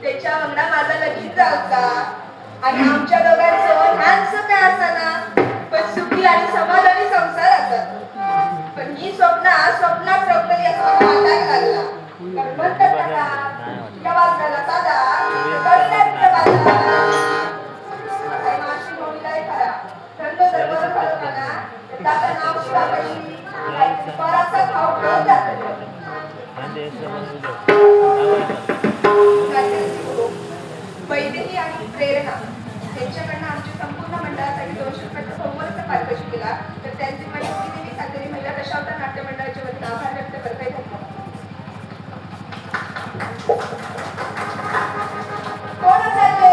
त्याच्या वांगडा माझा लगीन जावचा आणि आमच्या दोघांचं ह्यांचं काय असताना पण सुखी आणि समाधानी संसार असत. पण ही स्वप्नात रवलेली असं वाटायला लागला. कारण म्हणतात ना या वाजण्याला साधा कळण्यात बाजा काही माशी नोंदलाय खरा थंड जर बरं झालं ना तर त्याचं नाव शिवाबाई बराचसा खाऊ खाऊ जातं. वैदेही आणि प्रेरणा त्यांच्याकडनं आमच्या संपूर्ण मंडळासाठी 200 रुपयाचा होमवर्कचा पारितोषिक केला. तर त्यांची माहिती देवी सातेरी महिला दशावतार नाट्य मंडळाच्या वतीने आभार व्यक्त करता येतात. कोण असायचे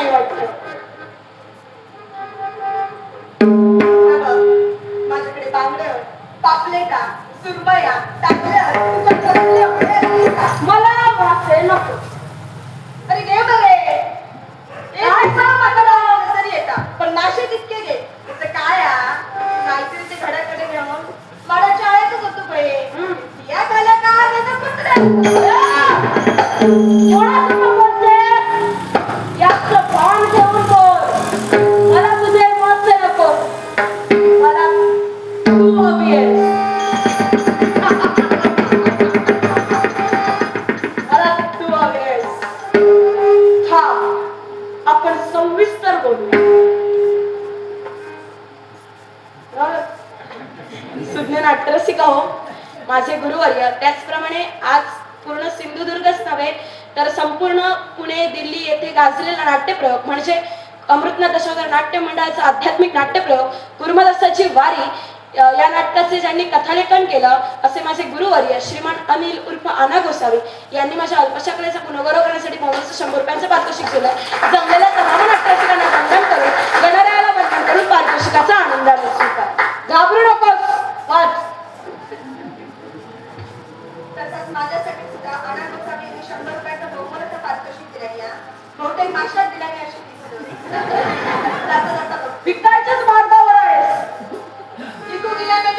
नाही वाटत. माझ्याकडे बांगड्या, पापलेटा, सुरमया, टाकल्या, मला भासे नको. अरे घे बरे, तरी येतात पण मासे तितके घे. त्याचं काय नाहीतरी ते घड्याकडे घेऊन मला शाळेतच होतो बे. या झाल्या का त्याचं कुत्र्या कोणाचं बोलते? याचं भान घेऊन बोल. मला तुझे मस्त नको. मला तू हवी आहे. मला तू हवी आहेस. आपण सविस्तर बोलूया. सुज्ञ नाट्यरसिका हो, माझे गुरुवर्य, त्याचप्रमाणे आज पूर्ण सिंधुदुर्गच नव्हे तर संपूर्ण पुणे दिल्ली येथे गाजलेला नाट्यप्रयोग म्हणजे अमृतनाथ दशावतार नाट्य मंडळाचा आध्यात्मिक नाट्यप्रयोग गुरुमदासाची वारी या नाटकाचे ज्यांनी कथालेखन केलं असे माझे गुरुवर्य श्रीमान अनिल उर्फ आना गोसावी यांनी माझ्या अल्पशा कलेचा पुनर्गौरव करण्यासाठी मोबाईलचं 100 रुपयांचं पारितोषिक दिलं. जमलेल्या तमाम नाट्यरसिकांना वंदन करून गणरायाला वंदन करून पारितोषिकाचा आनंदाने स्वीकार. घाबरू नकोस, वाच. तसंच माझ्यासाठी सुद्धा आना गोसावी यांनी 100 रुपयाचं बहुमोलाचं पारितोषिक दिलं. बहुतेक मास्टर दिल्याने अशी विकायच्याच मार्गावर आहेस. इकू गेल्याने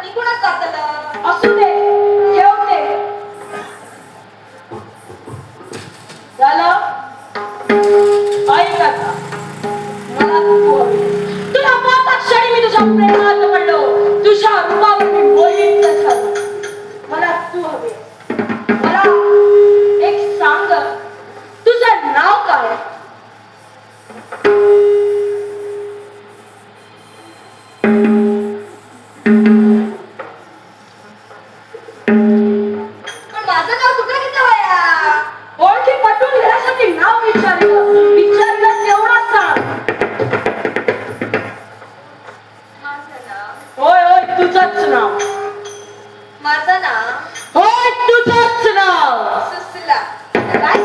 इकूनच जातलं. असू दे, ठेव दे. झालं? ऐक आता. मला तू हवी. तुला पाहताच क्षणी मी तुझ्या प्रेमात पडलो. तुझ्या रूपावर मी मोहित झालो. मला तू हवी. मला एक सांग, तुझं नाव काय? पण माझं नाव कुठं घेतो वया? ओळखी पटवून घेण्यासाठी नाव विचारलं तेवढाच सांग. माझं नाव, होय होय तुझंच नाव. माझं नाव होय तुझंच नाव. सुसला. काय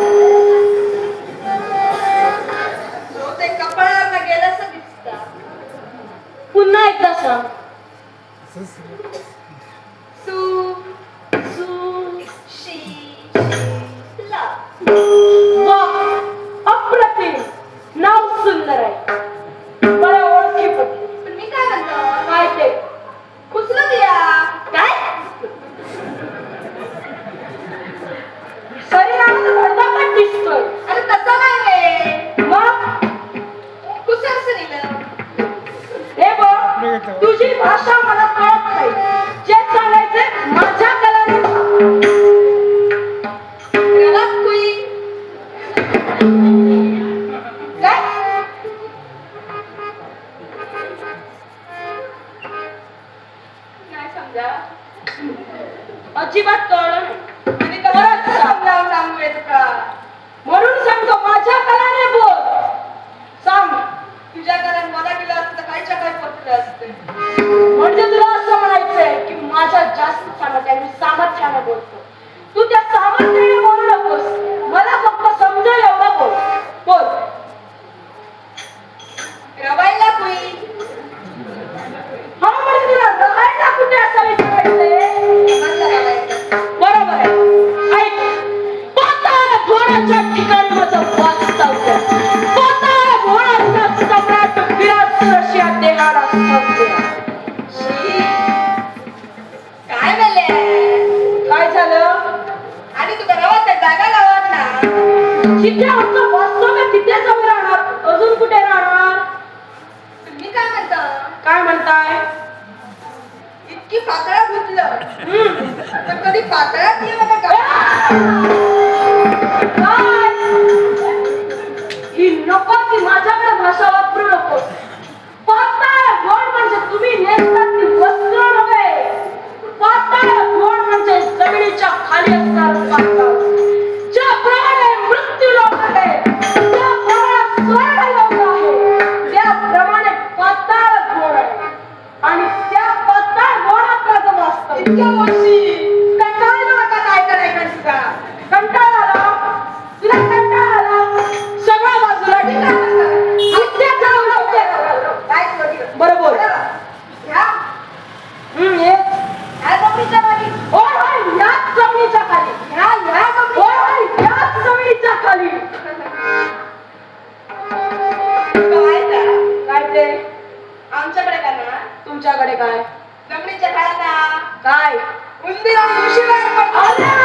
ते कपाळावर गेलं दिसतं. पुन्हा एकदा सांग. सु शी ला. वाह, अप्रतिम. नाव सुंदर आहे. बरं ओळखी पटली. पण मी काय म्हणतो, काय ते? कुचलं दिया काय? शरीरामध्ये धडधाकट दिसतोय. अरे तसं नाही रे, मग कुसरचं दिलं. हे बघ, तुझी भाषा मला कळत नाही. जे सांगायचे माझ्या कलाने सांग. रवात कुई काय? नाही समजा. अजिबात कळलं नाही. आणि परत समजावून सांगू येत का? म्हणून सांगतो माझ्या कलाने बोल. सांग. तुझ्या घरात मला केलं असतं तर कायच्या काय पटलं असते. म्हणजे तुला असं म्हणायचंय की माझ्या जास्त सामर्थ्य आहे, मी सामर्थ्याने बोलतो. तू त्या सामर्थ्याने बोलू नकोस. मला फक्त समजेल एवढं बोल. बोल. रवायला कुई हा म्हणजे तुला राहायला कुठे असं विचारायचंय? म्हणलं रवायला. बरोबर आहे. ऐक, पाताळ भोळाच्या ठिकाणी माझं वास्तव्य. पाताळ भोळाचा सम्राट विराट रशिया देहाला संपला. काय म्हणले? काय झालं? आणि तू रवात जागा लावत ना. जिथे आमचं वास्तव्य तिथे जाऊन राहणार, अजून कुठे राहणार? मी काय म्हणतो, काय म्हणताय? इतकी पातळात घेतलं तर कधी पातळात ये बघा का? काय? ही नको ती माझ्याकडे भाषा वापरू नको. पाताळ गोड म्हणजे तुम्ही नेसतात ती वस्त्र नव्हे. पाताळ गोड म्हणजे जमिनीच्या खाली असणारं पाताळ. ज्याप्रमाणे मृत्यू लोक आहे, त्याप्रमाणे स्वर्ग लोक आहे, त्याप्रमाणे पाताळ गोड आहे. आणि त्या पाताळ गोडातला जो वास्तव इतक्या वर्षी कंटाळलो आता काय करायचं तुझा? कंटाळा आला. तुला कंटाळा आला. सगळं बाजूला ठिकाण काय काय जमिनीच्या खायला काय उंदीर आणि उशिवार पण. अरे